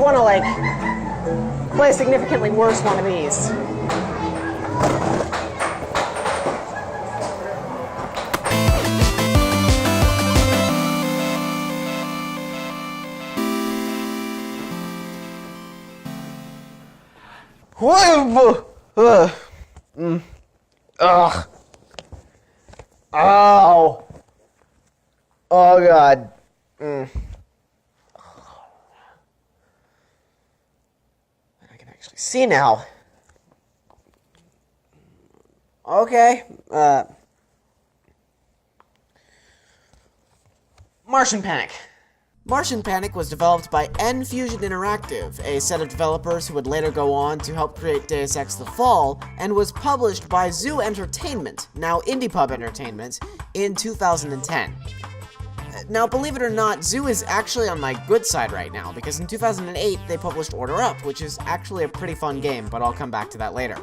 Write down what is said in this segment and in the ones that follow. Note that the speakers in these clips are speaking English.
want to, like, play a significantly worse one of these. Ugh. Oh. Oh, God. I can actually see now. Okay. Martian Panic. Martian Panic was developed by N-Fusion Interactive, a set of developers who would later go on to help create Deus Ex The Fall, and was published by Zoo Entertainment, now IndiePub Entertainment, in 2010. Now, believe it or not, Zoo is actually on my good side right now, because in 2008 they published Order Up, which is actually a pretty fun game, but I'll come back to that later.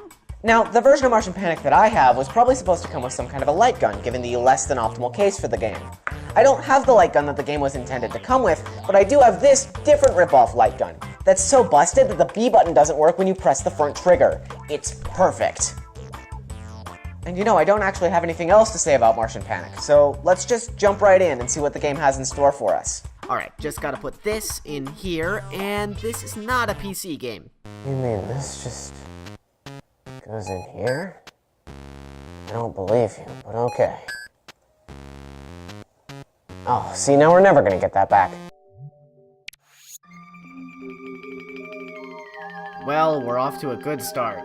Now, the version of Martian Panic that I have was probably supposed to come with some kind of a light gun, given the less than optimal case for the game. I don't have the light gun that the game was intended to come with, but I do have this different rip-off light gun that's so busted that the B button doesn't work when you press the front trigger. It's perfect. And you know, I don't actually have anything else to say about Martian Panic, so let's just jump right in and see what the game has in store for us. Alright, just gotta put this in here, and this is not a PC game. You mean this just goes in here? I don't believe you, but okay. Oh, see, now we're never gonna get that back. Well, we're off to a good start.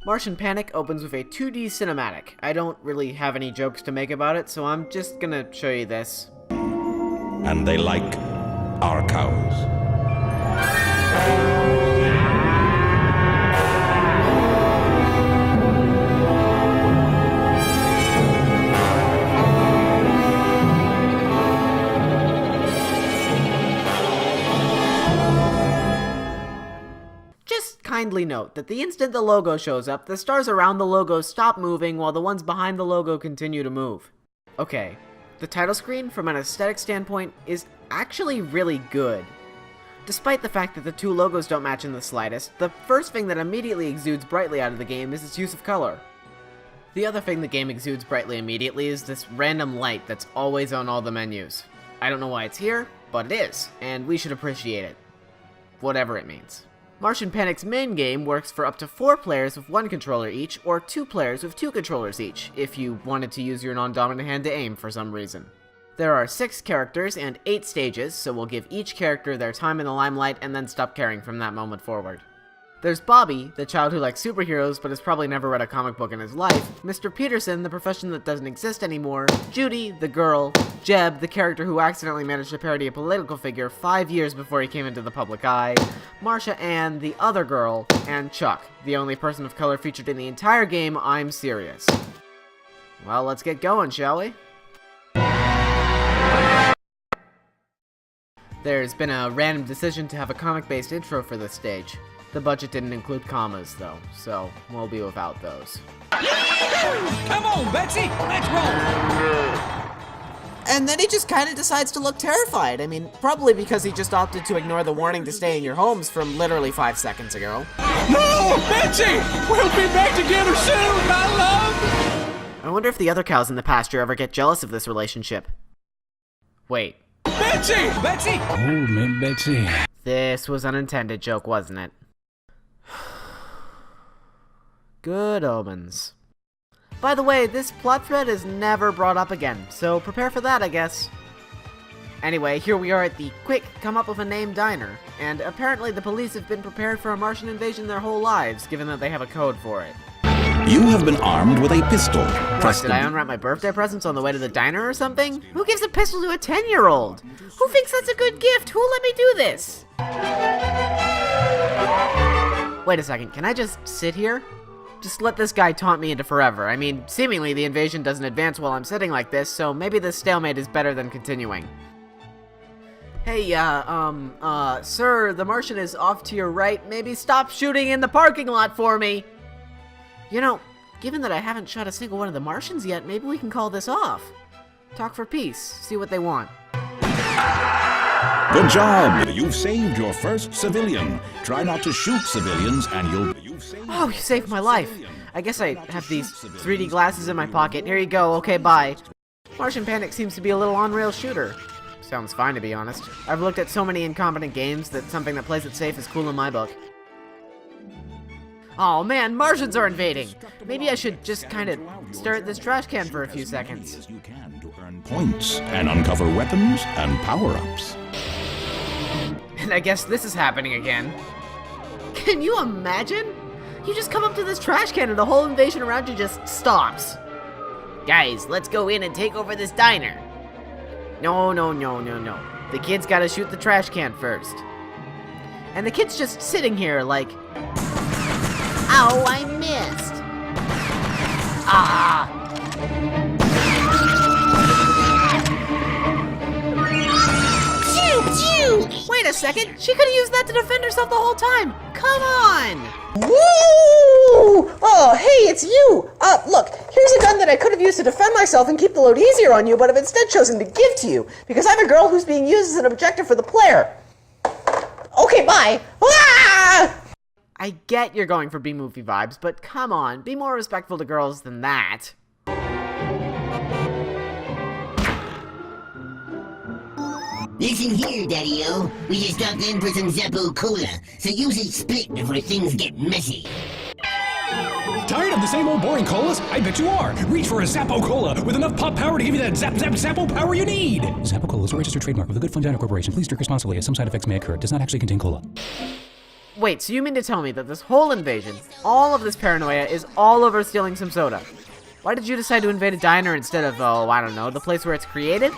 Martian Panic opens with a 2D cinematic. I don't really have any jokes to make about it, so I'm just gonna show you this. And they like our cows. Kindly note that the instant the logo shows up, the stars around the logo stop moving while the ones behind the logo continue to move. Okay, the title screen, from an aesthetic standpoint, is actually really good. Despite the fact that the two logos don't match in the slightest, the first thing that immediately exudes brightly out of the game is its use of color. The other thing the game exudes brightly immediately is this random light that's always on all the menus. I don't know why it's here, but it is, and we should appreciate it. Whatever it means. Martian Panic's main game works for up to 4 players with 1 controller each, or 2 players with 2 controllers each, if you wanted to use your non-dominant hand to aim for some reason. There are 6 characters and 8 stages, so we'll give each character their time in the limelight and then stop caring from that moment forward. There's Bobby, the child who likes superheroes but has probably never read a comic book in his life, Mr. Peterson, the profession that doesn't exist anymore, Judy, the girl, Jeb, the character who accidentally managed to parody a political figure 5 years before he came into the public eye, Marsha Ann, the other girl, and Chuck, the only person of color featured in the entire game. I'm serious. Well, let's get going, shall we? There's been a random decision to have a comic-based intro for this stage. The budget didn't include commas, though, so we'll be without those. Come on, Betsy, let's roll! And then he just kind of decides to look terrified. I mean, probably because he just opted to ignore the warning to stay in your homes from literally 5 seconds ago. No, Betsy! We'll be back together soon, my love! I wonder if the other cows in the pasture ever get jealous of this relationship. Wait. Betsy! Betsy! Oh, man, Betsy. This was an unintended joke, wasn't it? Good omens. By the way, this plot thread is never brought up again, so prepare for that, I guess. Anyway, here we are at the quick come-up-with-a-name diner, and apparently the police have been prepared for a Martian invasion their whole lives, given that they have a code for it. You have been armed with a pistol. What, did I unwrap my birthday presents on the way to the diner or something? Who gives a pistol to a 10-year-old? Who thinks that's a good gift? Who let me do this? Wait a second, can I just sit here? Just let this guy taunt me into forever. I mean, seemingly the invasion doesn't advance while I'm sitting like this, so maybe this stalemate is better than continuing. Hey, sir, the Martian is off to your right. Maybe stop shooting in the parking lot for me. You know, given that I haven't shot a single one of the Martians yet, maybe we can call this off. Talk for peace, see what they want. Good job! You've saved your first civilian. Try not to shoot civilians and you've saved... Oh, you saved my life. I guess I have these 3D glasses in my pocket. Here you go. Okay, bye. Martian Panic seems to be a little on-rail shooter. Sounds fine, to be honest. I've looked at so many incompetent games that something that plays it safe is cool in my book. Oh man, Martians are invading! Maybe I should just kind of stare at this trash can for a few seconds. ...as you can to earn points and uncover weapons and power-ups. And I guess this is happening again. Can you imagine? You just come up to this trash can and the whole invasion around you just stops. Guys, let's go in and take over this diner. No. The kid's gotta shoot the trash can first. And the kid's just sitting here like... Ow, I missed! Ah! Wait a second, she could have used that to defend herself the whole time! Come on! Woo! Oh, hey, it's you! Look, here's a gun that I could have used to defend myself and keep the load easier on you, but I've instead chosen to give to you, because I'm a girl who's being used as an objective for the player. Okay, bye! Ah! I get you're going for B-movie vibes, but come on, be more respectful to girls than that. Listen here, Daddy-O. We just stopped in for some Zappo Cola, so use it split before things get messy. Tired of the same old boring colas? I bet you are. Reach for a Zappo Cola with enough pop power to give you that Zappo power you need. Zappo Cola is a registered trademark with a good fund Dino Corporation. Please drink responsibly as some side effects may occur. It does not actually contain cola. Wait, so you mean to tell me that this whole invasion, all of this paranoia, is all over stealing some soda? Why did you decide to invade a diner instead of, oh, I don't know, the place where it's created?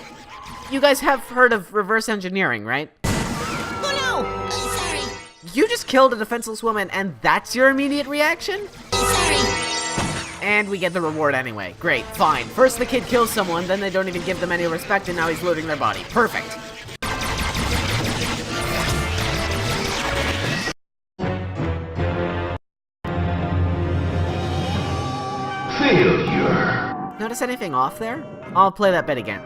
You guys have heard of reverse engineering, right? Oh no! Sorry. You just killed a defenseless woman and that's your immediate reaction? Sorry. And we get the reward anyway. Great, fine. First the kid kills someone, then they don't even give them any respect, and now he's looting their body. Perfect. Failure. Notice anything off there? I'll play that bit again.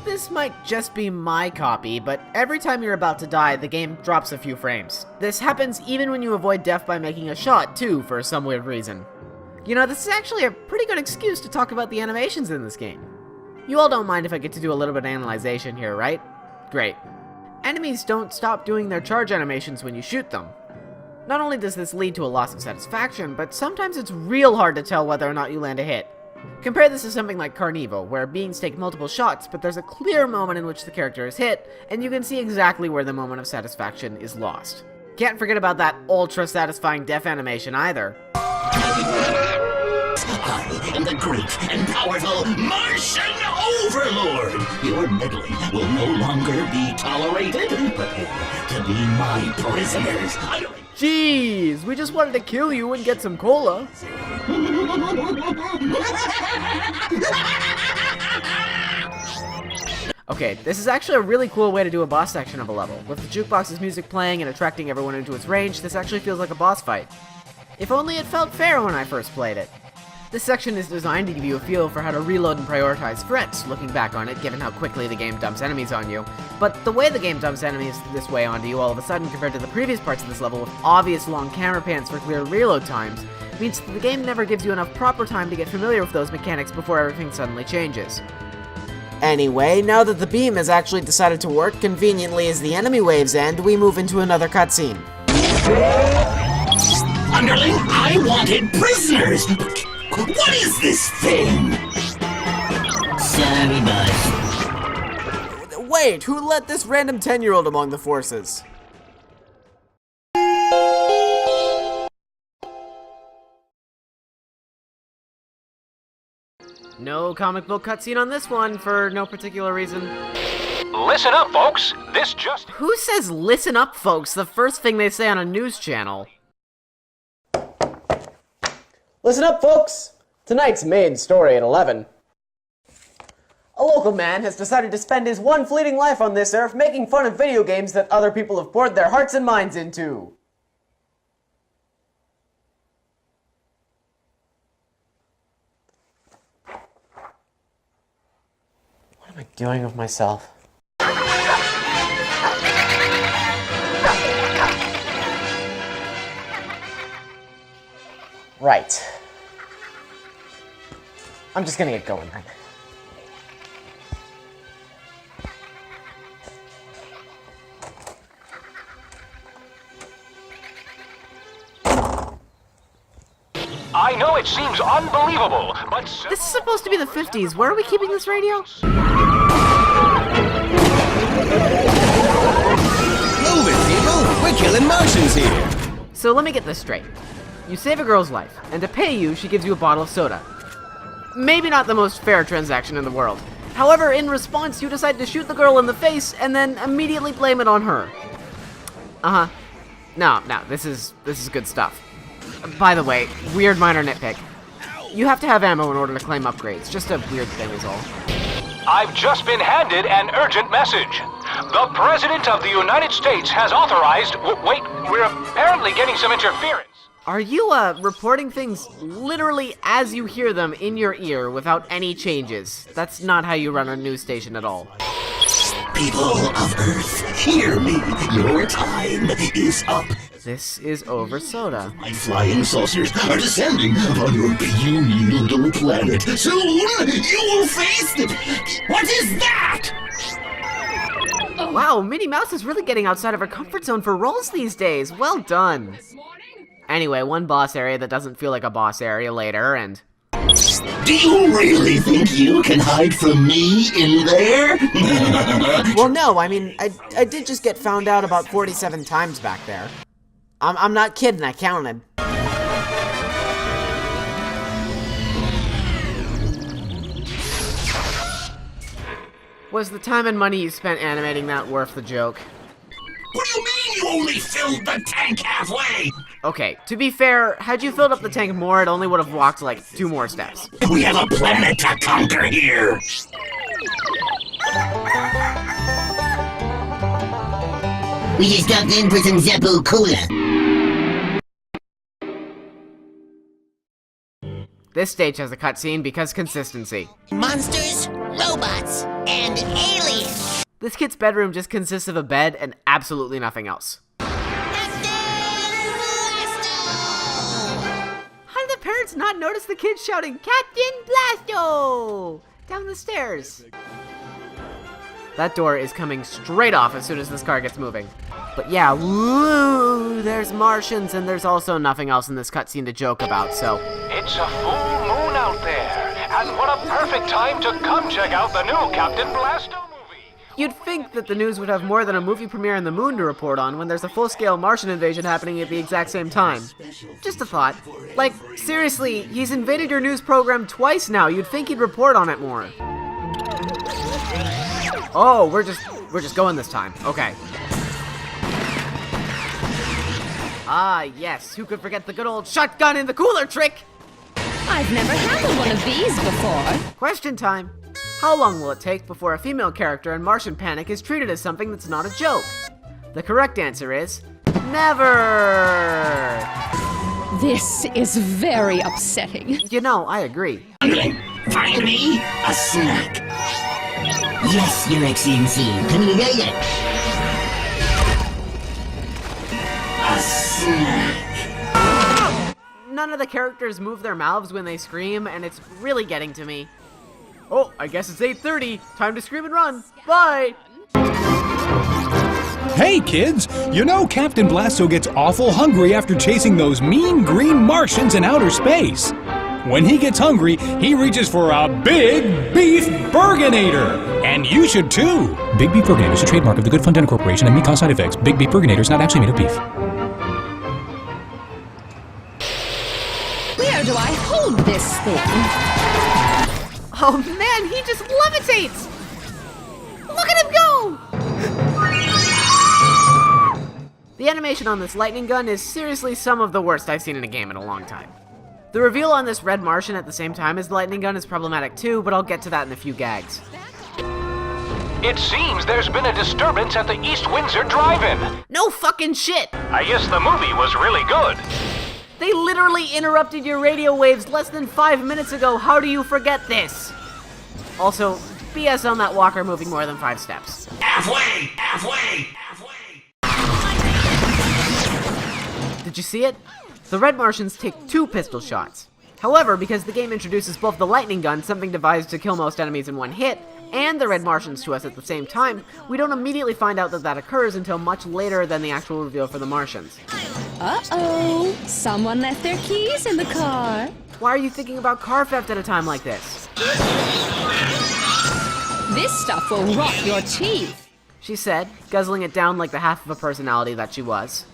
This might just be my copy, but every time you're about to die, the game drops a few frames. This happens even when you avoid death by making a shot, too, for some weird reason. You know, this is actually a pretty good excuse to talk about the animations in this game. You all don't mind if I get to do a little bit of analyzation here, right? Great. Enemies don't stop doing their charge animations when you shoot them. Not only does this lead to a loss of satisfaction, but sometimes it's real hard to tell whether or not you land a hit. Compare this to something like Carnival, where beings take multiple shots, but there's a clear moment in which the character is hit, and you can see exactly where the moment of satisfaction is lost. Can't forget about that ultra-satisfying death animation either. I am the great and powerful Martian Overlord. Your meddling will no longer be tolerated, but to be my prisoners. Jeez, we just wanted to kill you and get some cola. Okay, this is actually a really cool way to do a boss section of a level. With the jukebox's music playing and attracting everyone into its range, this actually feels like a boss fight. If only it felt fair when I first played it. This section is designed to give you a feel for how to reload and prioritize threats, looking back on it, given how quickly the game dumps enemies on you. But the way the game dumps enemies this way onto you all of a sudden compared to the previous parts of this level with obvious long camera pans for clear reload times, means that the game never gives you enough proper time to get familiar with those mechanics before everything suddenly changes. Anyway, now that the beam has actually decided to work conveniently as the enemy waves end, we move into another cutscene. Underling, I wanted prisoners! What is this thing? Sorry, boss. Wait, who let this random 10-year-old among the forces? No comic book cutscene on this one, for no particular reason. Listen up, folks. This just... Who says listen up, folks? The first thing they say on a news channel. Listen up, folks! Tonight's main story at 11. A local man has decided to spend his one fleeting life on this earth making fun of video games that other people have poured their hearts and minds into. am I doing with myself? Right. I'm just gonna get going then. I know it seems unbelievable, but This is supposed to be the 50s. Where are we keeping this radio? Move it, people! We're killing Martians here! So let me get this straight. You save a girl's life, and to pay you, she gives you a bottle of soda. Maybe not the most fair transaction in the world. However, in response, you decide to shoot the girl in the face and then immediately blame it on her. Uh-huh. No, this is good stuff. By the way, weird minor nitpick. You have to have ammo in order to claim upgrades. Just a weird thing is all. I've just been handed an urgent message. The President of the United States has authorized... Wait, we're apparently getting some interference. Are you, reporting things literally as you hear them in your ear without any changes? That's not how you run a news station at all. People of Earth, hear me. Your time is up. This is over soda. My flying saucers are descending upon your puny little planet. Soon, you will face the... What is that? Wow, Minnie Mouse is really getting outside of her comfort zone for roles these days. Well done. Anyway, one boss area that doesn't feel like a boss area later, and... Do you really think you can hide from me in there? Well, no, I mean, I did just get found out about 47 times back there. I'm not kidding, I counted. Was the time and money you spent animating that worth the joke? What do you mean you only filled the tank halfway? Okay, to be fair, had you filled up the tank more, it only would have walked like 2 more steps. We have a planet to conquer here. We just stopped in for some Zeppo Cola. This stage has a cutscene because consistency. Monsters, robots, and aliens. This kid's bedroom just consists of a bed and absolutely nothing else. How did the parents not notice the kid shouting, "Captain Blasto!" down the stairs? That door is coming straight off as soon as this car gets moving. But yeah, woo, there's Martians, and there's also nothing else in this cutscene to joke about, so... It's a full moon out there, and what a perfect time to come check out the new Captain Blasto movie. You'd think that the news would have more than a movie premiere in the moon to report on when there's a full-scale Martian invasion happening at the exact same time. Just a thought. Like, seriously, he's invaded your news program twice now. You'd think he'd report on it more. Oh, we're just going this time. Okay. Ah, yes. Who could forget the good old shotgun in the cooler trick? I've never handled one of these before. Question time. How long will it take before a female character in Martian Panic is treated as something that's not a joke? The correct answer is never. This is very upsetting. You know, I agree. Find me a snack. Yes, Your Excellency. Come here, yeah. A snack. None of the characters move their mouths when they scream, and it's really getting to me. Oh, I guess it's 8:30. Time to scream and run. Bye! Hey, kids! You know Captain Blasto gets awful hungry after chasing those mean green Martians in outer space. When he gets hungry, he reaches for a Big Beef Burginator! And you should too! Big Beef Burginator is a trademark of the Good Fun Dental Corporation and may cause side effects. Big Beef Burginator is not actually made of beef. Where do I hold this thing? Oh man, he just levitates! Look at him go! The animation on this lightning gun is seriously some of the worst I've seen in a game in a long time. The reveal on this red Martian at the same time as the lightning gun is problematic too, but I'll get to that in a few gags. It seems there's been a disturbance at the East Windsor Drive-In. No fucking shit! I guess the movie was really good. They literally interrupted your radio waves less than 5 minutes ago. How do you forget this? Also, BS on that walker moving more than 5 steps. Halfway! Did you see it? The red Martians take 2 pistol shots. However, because the game introduces both the lightning gun, something devised to kill most enemies in one hit, and the red Martians to us at the same time, we don't immediately find out that that occurs until much later than the actual reveal for the Martians. Uh-oh, someone left their keys in the car. Why are you thinking about car theft at a time like this? This stuff will rot your teeth. She said, guzzling it down like the half of a personality that she was.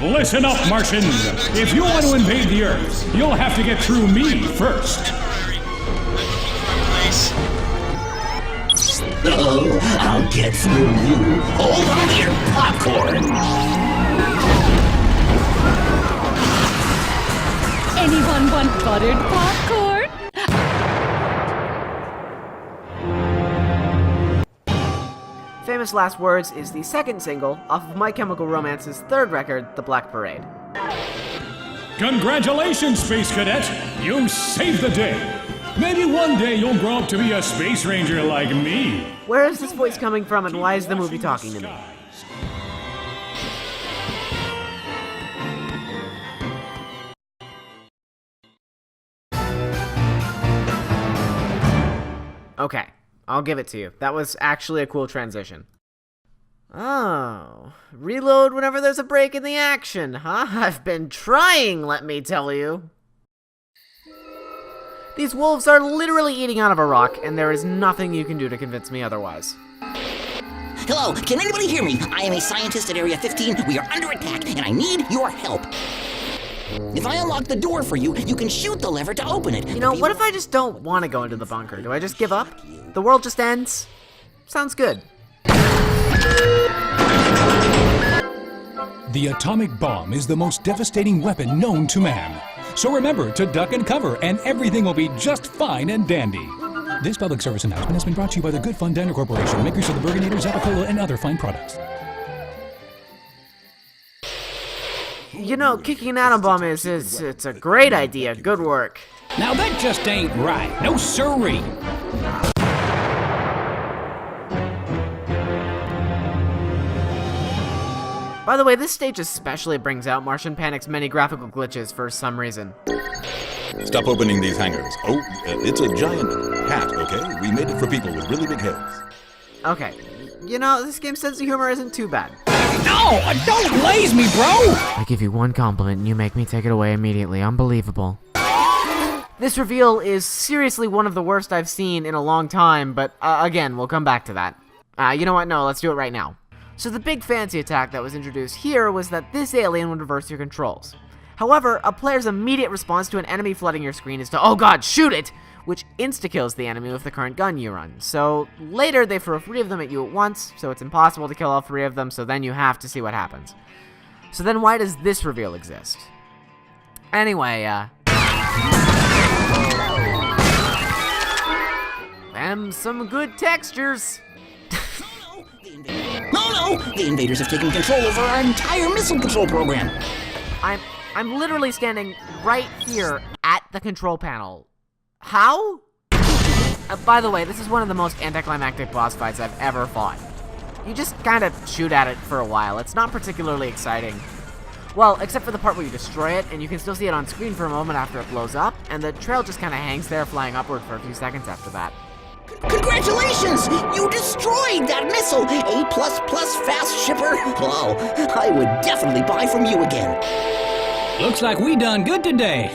Listen up, Martians! If you want to invade the Earth, you'll have to get through me first. Oh, I'll get through you. Hold on to your popcorn. Anyone want buttered popcorn? Famous Last Words is the second single off of My Chemical Romance's 3rd record, The Black Parade. Congratulations, Space Cadet! You saved the day! Maybe one day you'll grow up to be a space ranger like me. Where is this voice coming from, and why is the movie talking to me? Okay, I'll give it to you. That was actually a cool transition. Oh, reload whenever there's a break in the action, huh? I've been trying, let me tell you. These wolves are literally eating out of a rock, and there is nothing you can do to convince me otherwise. Hello, can anybody hear me? I am a scientist at Area 15. We are under attack, and I need your help. If I unlock the door for you, you can shoot the lever to open it. You know, what if I just don't want to go into the bunker? Do I just give up? The world just ends? Sounds good. The atomic bomb is the most devastating weapon known to man. So remember to duck and cover, and everything will be just fine and dandy. This public service announcement has been brought to you by the Good Fun Diner Corporation, makers of the Burgonator, Zappacola, and other fine products. You know, kicking an atom bomb it's a great idea. Good work. Now that just ain't right. No siree. By the way, this stage especially brings out Martian Panic's many graphical glitches for some reason. Stop opening these hangers. Oh, it's a giant hat, okay? We made it for people with really big heads. Okay, you know, this game's sense of humor isn't too bad. No, don't laze me, bro! I give you one compliment and you make me take it away immediately. Unbelievable. This reveal is seriously one of the worst I've seen in a long time, but again, we'll come back to that. You know what? No, let's do it right now. So the big fancy attack that was introduced here was that this alien would reverse your controls. However, a player's immediate response to an enemy flooding your screen is to, oh god, shoot it! Which insta-kills the enemy with the current gun you run. So later they throw 3 of them at you at once, so it's impossible to kill all 3 of them, so then you have to see what happens. So then why does this reveal exist? Anyway, some good textures. No! The invaders have taken control over our entire missile control program. I'm literally standing right here at the control panel. How? By the way, this is one of the most anticlimactic boss fights I've ever fought. You just kind of shoot at it for a while. It's not particularly exciting. Well, except for the part where you destroy it, and you can still see it on screen for a moment after it blows up, and the trail just kind of hangs there flying upward for a few seconds after that. Congratulations! You destroyed that missile! A++ fast shipper! Wow, I would definitely buy from you again. Looks like we done good today.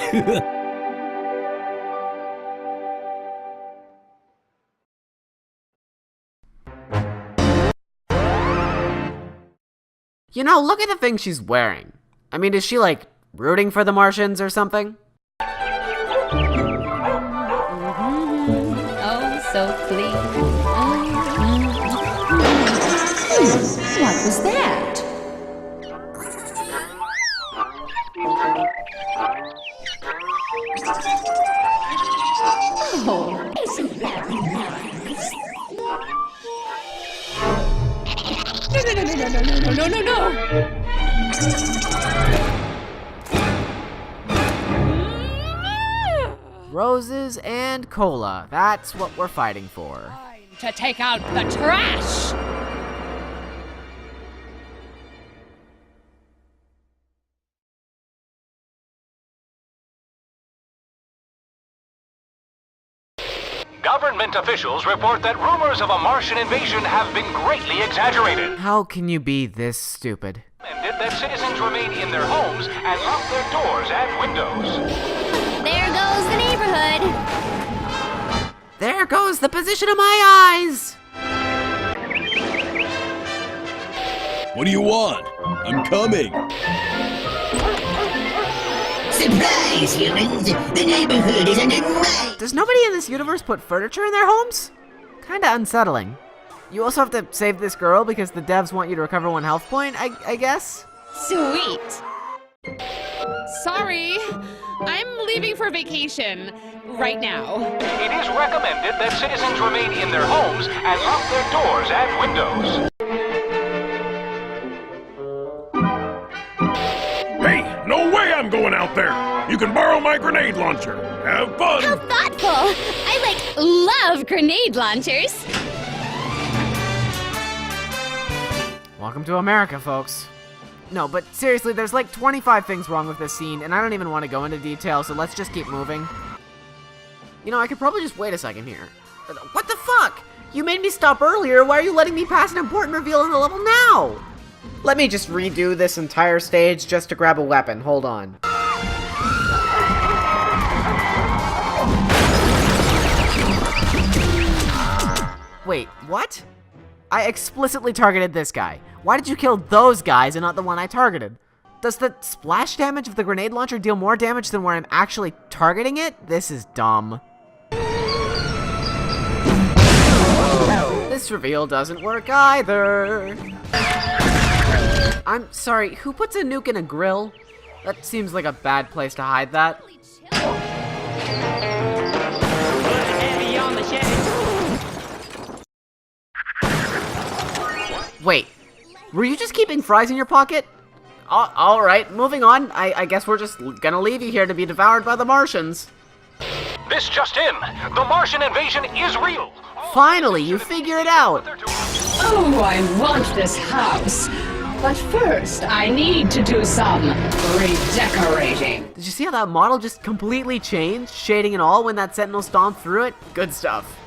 You know, look at the thing she's wearing. I mean, is she, like, rooting for the Martians or something? Oh, so clean. What was that? Oh, isn't that nice? No. Roses and cola. That's what we're fighting for. To take out the trash! Government officials report that rumors of a Martian invasion have been greatly exaggerated. How can you be this stupid? Recommended that citizens remain in their homes and lock their doors and windows. There goes the neighborhood. There goes the position of my eyes! What do you want? I'm coming. Surprise, humans! The neighborhood is under my... Does nobody in this universe put furniture in their homes? Kinda unsettling. You also have to save this girl because the devs want you to recover 1 health point, I guess? Sweet. Sorry, I'm leaving for vacation right now. It is recommended that citizens remain in their homes and lock their doors and windows. Hey, no way I'm going out there! You can borrow my grenade launcher. Have fun! How thoughtful! I love grenade launchers. Welcome to America, folks. No, but seriously, there's like 25 things wrong with this scene, and I don't even want to go into detail, so let's just keep moving. You know, I could probably just wait a second here. What the fuck? You made me stop earlier, why are you letting me pass an important reveal in the level now? Let me just redo this entire stage just to grab a weapon, hold on. Wait, what? I explicitly targeted this guy. Why did you kill those guys and not the one I targeted? Does the splash damage of the grenade launcher deal more damage than where I'm actually targeting it? This is dumb. This reveal doesn't work either. I'm sorry, who puts a nuke in a grill? That seems like a bad place to hide that. Wait, were you just keeping fries in your pocket? Alright, moving on. I guess we're just gonna leave you here to be devoured by the Martians. This just in, the Martian invasion is real. Finally, you figure it out. Oh, I want this house. But first, I need to do some redecorating. Did you see how that model just completely changed, shading and all, when that Sentinel stomped through it? Good stuff.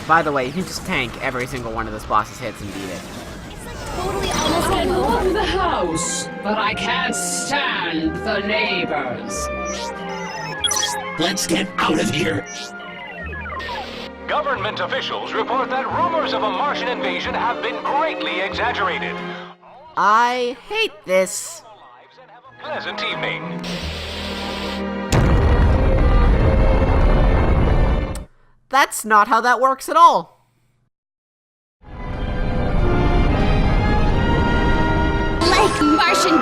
By the way, you can just tank every single one of this boss's hits and beat it. I love the house, but I can't stand the neighbors. Let's get out of here. Government officials report that rumors of a Martian invasion have been greatly exaggerated. I hate this. Pleasant evening. That's not how that works at all. Like Martian.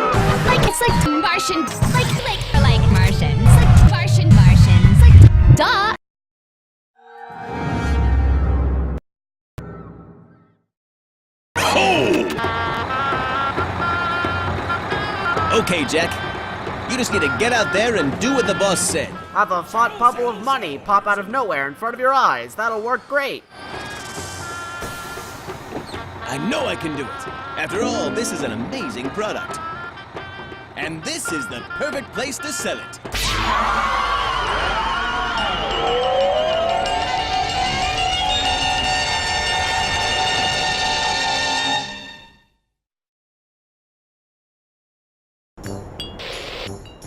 It's like Martian. Like Martians. Like Martians. Like, duh. Okay, Jack. You just need to get out there and do what the boss said. Have a fat bubble of money pop out of nowhere in front of your eyes. That'll work great. I know I can do it. After all, this is an amazing product. And this is the perfect place to sell it.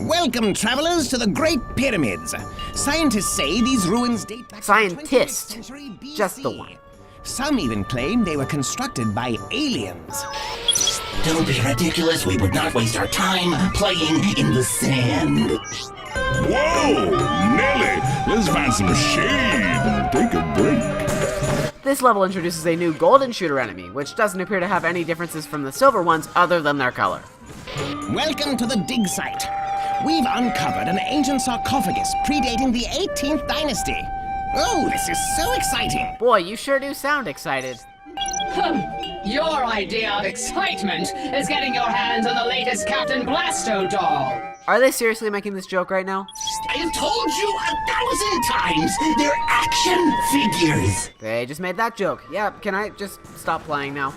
Welcome, travelers, to the Great Pyramids. Scientists say these ruins date back Scientist. to the 20th century BC. Just the one. Some even claim they were constructed by aliens. Don't be ridiculous. We would not waste our time playing in the sand. Whoa! Nelly, let's find some shade and take a break. This level introduces a new golden shooter enemy, which doesn't appear to have any differences from the silver ones other than their color. Welcome to the dig site. We've uncovered an ancient sarcophagus predating the 18th dynasty. Oh, this is so exciting. Boy, you sure do sound excited. Your idea of excitement is getting your hands on the latest Captain Blasto doll. Are they seriously making this joke right now? I have told you 1,000 times, they're action figures. They just made that joke. Yeah, can I just stop playing now?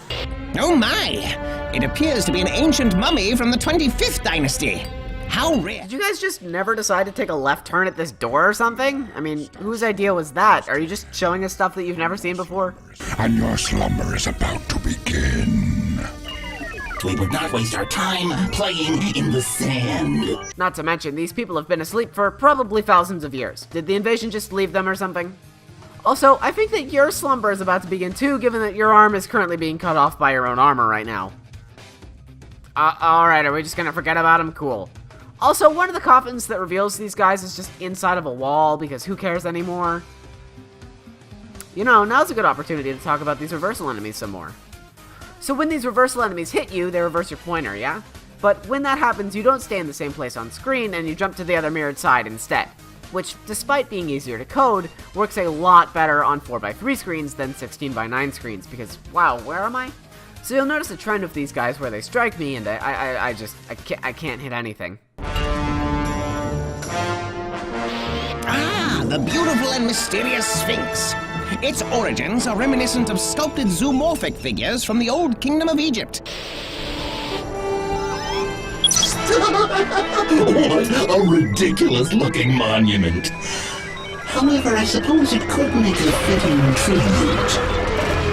Oh my! It appears to be an ancient mummy from the 25th dynasty. How rare. Did you guys just never decide to take a left turn at this door or something? I mean, whose idea was that? Are you just showing us stuff that you've never seen before? And your slumber is about to begin. We would not waste our time playing in the sand. Not to mention, these people have been asleep for probably thousands of years. Did the invasion just leave them or something? Also, I think that your slumber is about to begin too, given that your arm is currently being cut off by your own armor right now. Alright, are we just gonna forget about him? Cool. Also, one of the coffins that reveals these guys is just inside of a wall, because who cares anymore? You know, now's a good opportunity to talk about these reversal enemies some more. So when these reversal enemies hit you, they reverse your pointer, yeah? But when that happens, you don't stay in the same place on screen, and you jump to the other mirrored side instead. Which, despite being easier to code, works a lot better on 4x3 screens than 16x9 screens, because, wow, where am I? So you'll notice a trend with these guys where they strike me, and I can't hit anything. Ah, the beautiful and mysterious Sphinx. Its origins are reminiscent of sculpted zoomorphic figures from the old Kingdom of Egypt. What a ridiculous-looking monument. However, I suppose it could make a fitting tribute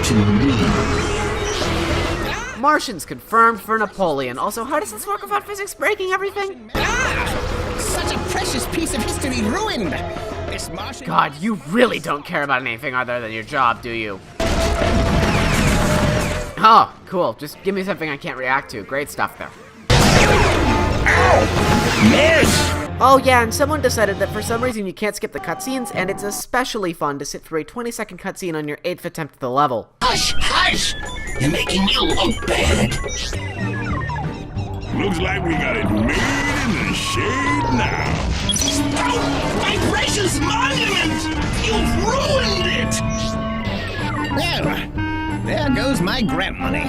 to me. Martians confirmed for Napoleon. Also, how does this work without physics breaking everything? Ah! Such a precious piece of history ruined! This Martian... God, you really don't care about anything other than your job, do you? Oh, cool. Just give me something I can't react to. Great stuff there. Miss! Oh yeah, and someone decided that for some reason you can't skip the cutscenes, and it's especially fun to sit through a 20-second cutscene on your 8th attempt at the level. Hush, hush! You're making me look bad. Looks like we got it made in the shade now. Oh, my precious monument! You've ruined it! Well, there goes my grant money.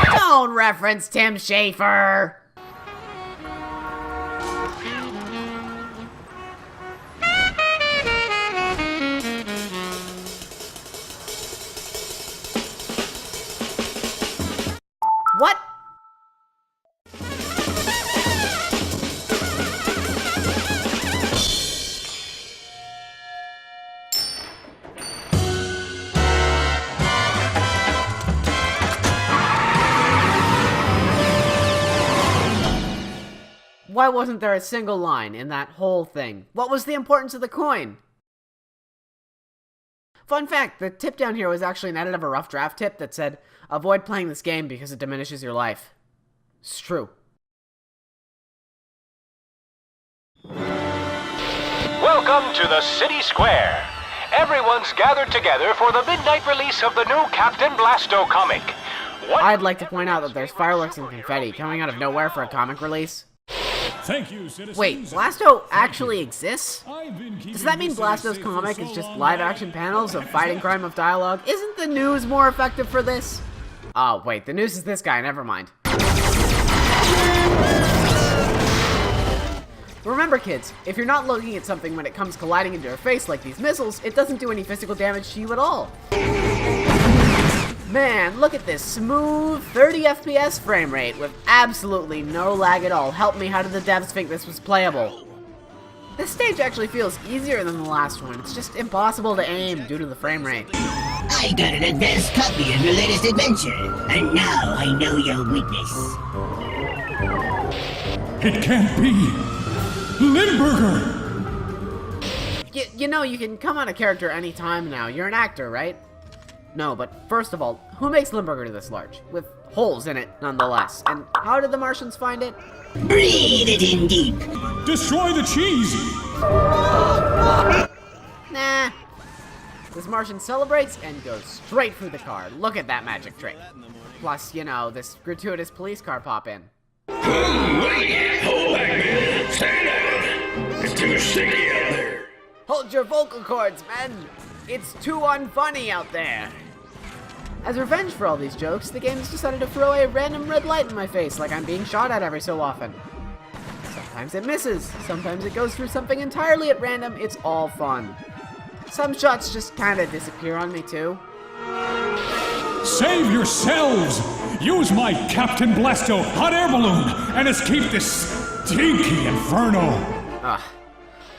Don't reference Tim Schafer! What? Why wasn't there a single line in that whole thing? What was the importance of the coin? Fun fact, the tip down here was actually an edit of a rough draft tip that said, avoid playing this game because it diminishes your life. It's true. Welcome to the City Square. Everyone's gathered together for the midnight release of the new Captain Blasto comic. I'd like to point out that there's fireworks and confetti coming out of nowhere for a comic release. Thank you, citizens. Wait, Blasto actually exists? Does that mean Blasto's comic is just live-action panels of fighting crime with dialogue? Isn't the news more effective for this? Oh, wait, the news is this guy, never mind. Remember, kids, if you're not looking at something when it comes colliding into your face like these missiles, it doesn't do any physical damage to you at all. Man, look at this smooth 30 FPS frame rate with absolutely no lag at all. Help me, how did the devs think this was playable? This stage actually feels easier than the last one. It's just impossible to aim due to the frame rate. I got an advanced copy of your latest adventure, and now I know your weakness. It can't be! Limburger! You know, you can come on a character anytime now. You're an actor, right? No, but first of all, who makes Limburger this large? With holes in it, nonetheless. And how did the Martians find it? Breathe it in deep. Destroy the cheese! Nah. This Martian celebrates and goes straight through the car. Look at that magic trick. Plus, you know, this gratuitous police car pop-in. Hold back, man. Stand down. It's too sticky out there. Hold your vocal cords, men! It's too unfunny out there! As revenge for all these jokes, the game's decided to throw a random red light in my face like I'm being shot at every so often. Sometimes it misses, sometimes it goes through something entirely at random, it's all fun. Some shots just kinda disappear on me too. Save yourselves! Use my Captain Blasto hot air balloon and escape this stinky inferno! Ugh.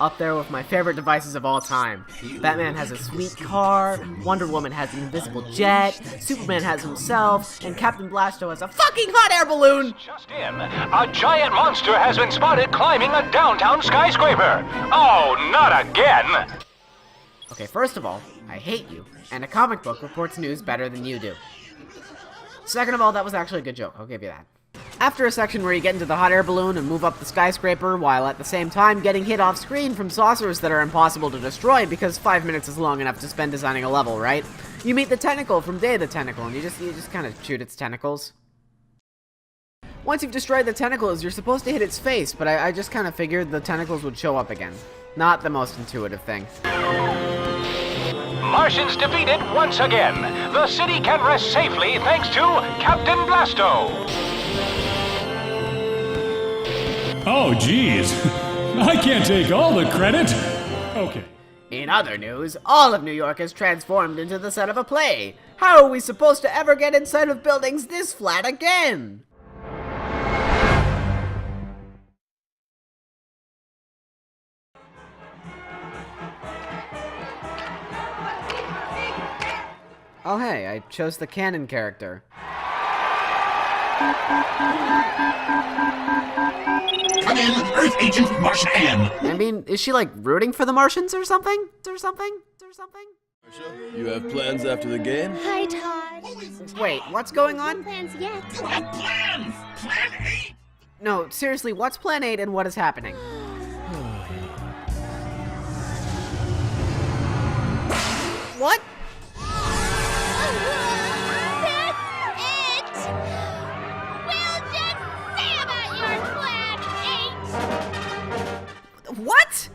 Up there with my favorite devices of all time. Batman has a sweet car, Wonder Woman has an invisible jet, Superman has himself, and Captain Blasto has a fucking hot air balloon! Just in, a giant monster has been spotted climbing a downtown skyscraper. Oh, not again! Okay, first of all, I hate you, and a comic book reports news better than you do. Second of all, that was actually a good joke, I'll give you that. After a section where you get into the hot air balloon and move up the skyscraper while at the same time getting hit off screen from saucers that are impossible to destroy because 5 minutes is long enough to spend designing a level, right? You meet the tentacle from Day of the Tentacle and you just kind of shoot its tentacles. Once you've destroyed the tentacles, you're supposed to hit its face, but I just kind of figured the tentacles would show up again. Not the most intuitive thing. Martians defeated once again. The city can rest safely thanks to Captain Blasto. Oh, geez. I can't take all the credit. Okay. In other news, all of New York is transformed into the set of a play. How are we supposed to ever get inside of buildings this flat again? Oh hey, I chose the canon character. Come in, Earth Agent Martian Ann. I mean, is she like rooting for the Martians or something? You have plans after the game? Hi, Todd. Wait, what's going on? No plans yet. What plans? Plan 8? No, seriously, what's Plan 8 and what is happening? What? What?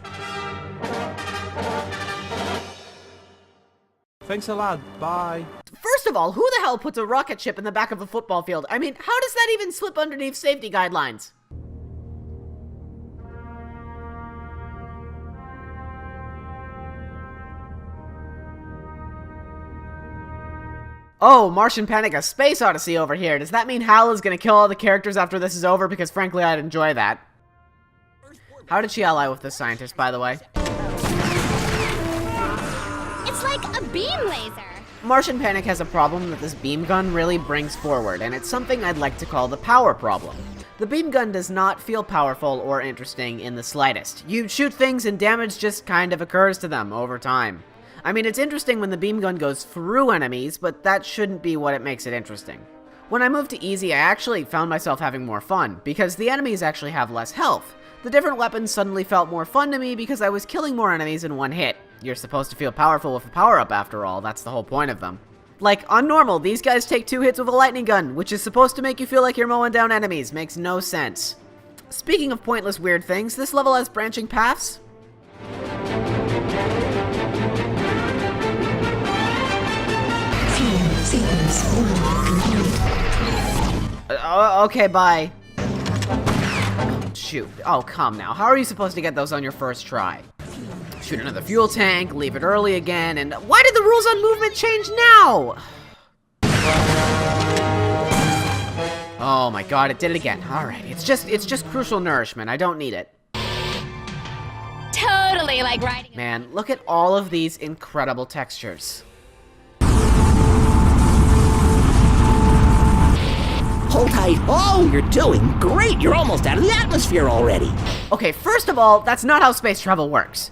Thanks a lot. Bye. First of all, who the hell puts a rocket ship in the back of a football field? I mean, how does that even slip underneath safety guidelines? Oh, Martian Panic, a space odyssey over here. Does that mean Hal is gonna kill all the characters after this is over? Because frankly, I'd enjoy that. How did she ally with this scientist, by the way? It's like a beam laser. Martian Panic has a problem that this beam gun really brings forward, and it's something I'd like to call the power problem. The beam gun does not feel powerful or interesting in the slightest. You shoot things and damage just kind of occurs to them over time. I mean, it's interesting when the beam gun goes through enemies, but that shouldn't be what it makes it interesting. When I moved to easy, I actually found myself having more fun, because the enemies actually have less health. The different weapons suddenly felt more fun to me because I was killing more enemies in one hit. You're supposed to feel powerful with a power-up after all, that's the whole point of them. Like, on normal, these guys take 2 hits with a lightning gun, which is supposed to make you feel like you're mowing down enemies. Makes no sense. Speaking of pointless weird things, this level has branching paths. Okay, bye. Shoot. Oh, come now. How are you supposed to get those on your first try? Shoot another fuel tank, leave it early again, and why did the rules on movement change now? Oh my god, it did it again. Alright, it's just crucial nourishment. I don't need it. Totally like riding. Man, look at all of these incredible textures. Hold tight. Oh, you're doing great. You're almost out of the atmosphere already. Okay, first of all, that's not how space travel works.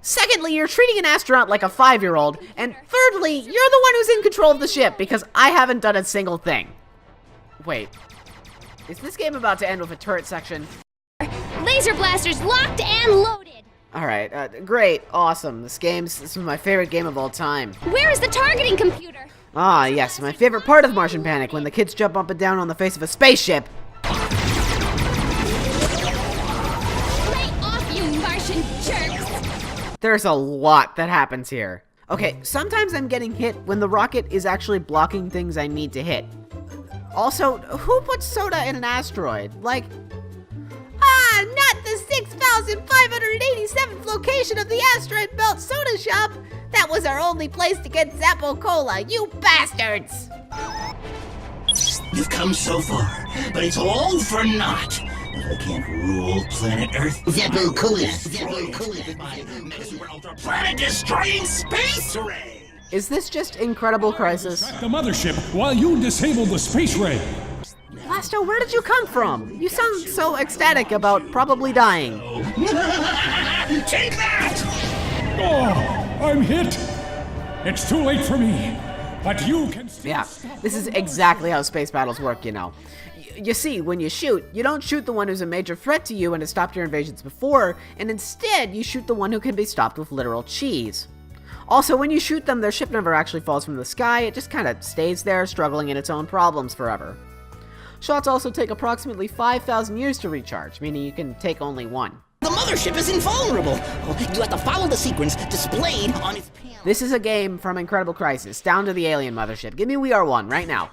Secondly, you're treating an astronaut like a 5-year-old. And thirdly, you're the one who's in control of the ship because I haven't done a single thing. Wait, is this game about to end with a turret section? Laser blasters locked and loaded. Alright, great, awesome. This was my favorite game of all time. Where is the targeting computer? Ah, yes, my favorite part of Martian Panic, when the kids jump up and down on the face of a spaceship. Lay off, you Martian jerks! There's a lot that happens here. Okay, sometimes I'm getting hit when the rocket is actually blocking things I need to hit. Also, who puts soda in an asteroid? Like, not the 6,587th location of the asteroid belt soda shop! That was our only place to get Zappo Cola, you bastards! You've come so far, but it's all for naught. If I can't rule planet Earth, Zappo Cola, my super ultra planet destroying space ray! Is this just Incredible Crisis? The mothership while you disable the space ray. Blasto, where did you come from? You sound so ecstatic about probably dying. Take that! Oh, I'm hit. It's too late for me, but you can still... Yeah, this is exactly how space battles work, you know. You see, when you shoot, you don't shoot the one who's a major threat to you and has stopped your invasions before, and instead you shoot the one who can be stopped with literal cheese. Also, when you shoot them, their ship never actually falls from the sky, it just kind of stays there, struggling in its own problems forever. Shots also take approximately 5,000 years to recharge, meaning you can take only one. The mothership is invulnerable. You have to follow the sequence displayed on its panel. This is a game from Incredible Crisis, down to the alien mothership. Give me We Are One right now.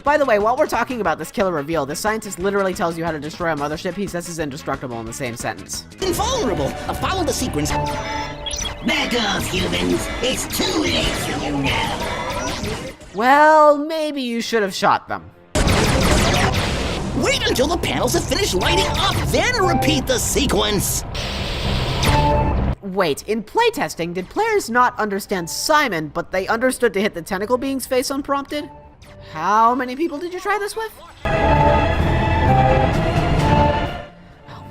By the way, while we're talking about this killer reveal, this scientist literally tells you how to destroy a mothership. He says it's indestructible in the same sentence. Invulnerable. Follow the sequence. Back off, humans. It's too late for you now. Well, maybe you should have shot them. Wait until the panels have finished lighting up, then repeat the sequence. Wait, in playtesting, did players not understand Simon, but they understood to hit the tentacle being's face unprompted? How many people did you try this with? Oh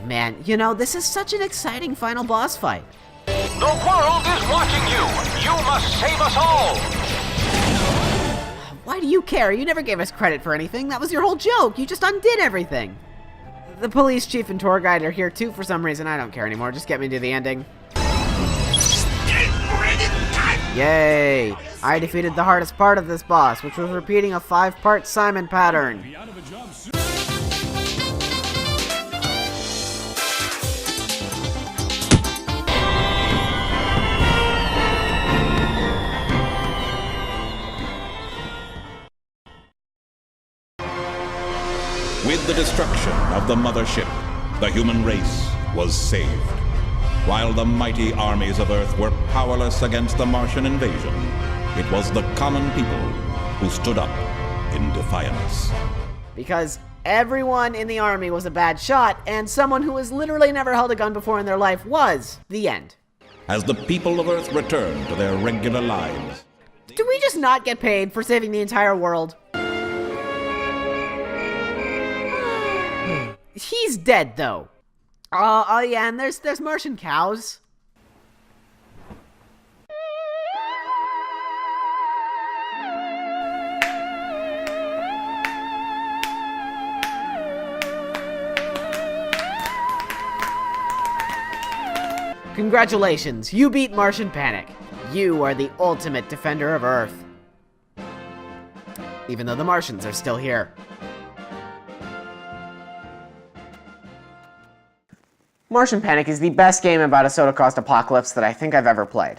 man, you know, this is such an exciting final boss fight. The world is watching you. You must save us all. Why do you care? You never gave us credit for anything. That was your whole joke. You just undid everything. The police chief and tour guide are here too for some reason. I don't care anymore. Just get me to the ending. Yay! I defeated the hardest part of this boss, which was repeating a 5-part Simon pattern. With the destruction of the mothership, the human race was saved. While the mighty armies of Earth were powerless against the Martian invasion, it was the common people who stood up in defiance. Because everyone in the army was a bad shot, and someone who has literally never held a gun before in their life was. The end. As the people of Earth returned to their regular lives. Do we just not get paid for saving the entire world? He's dead, though. Oh yeah, and there's Martian cows. Congratulations, you beat Martian Panic. You are the ultimate defender of Earth. Even though the Martians are still here. Martian Panic is the best game about a soda-cost apocalypse that I think I've ever played.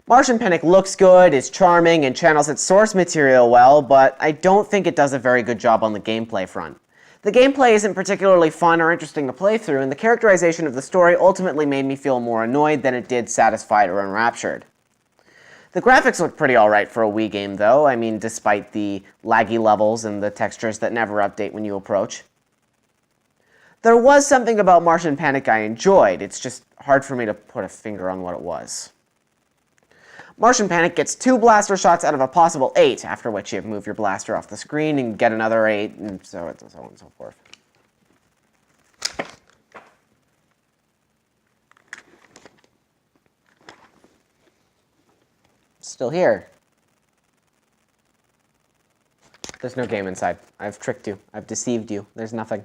Martian Panic looks good, is charming, and channels its source material well, but I don't think it does a very good job on the gameplay front. The gameplay isn't particularly fun or interesting to play through, and the characterization of the story ultimately made me feel more annoyed than it did satisfied or enraptured. The graphics look pretty alright for a Wii game, though, I mean, despite the laggy levels and the textures that never update when you approach. There was something about Martian Panic I enjoyed, it's just hard for me to put a finger on what it was. Martian Panic gets 2 blaster shots out of a possible 8, after which you move your blaster off the screen and get another 8, and so on and so forth. Still here. There's no game inside. I've tricked you. I've deceived you. There's nothing.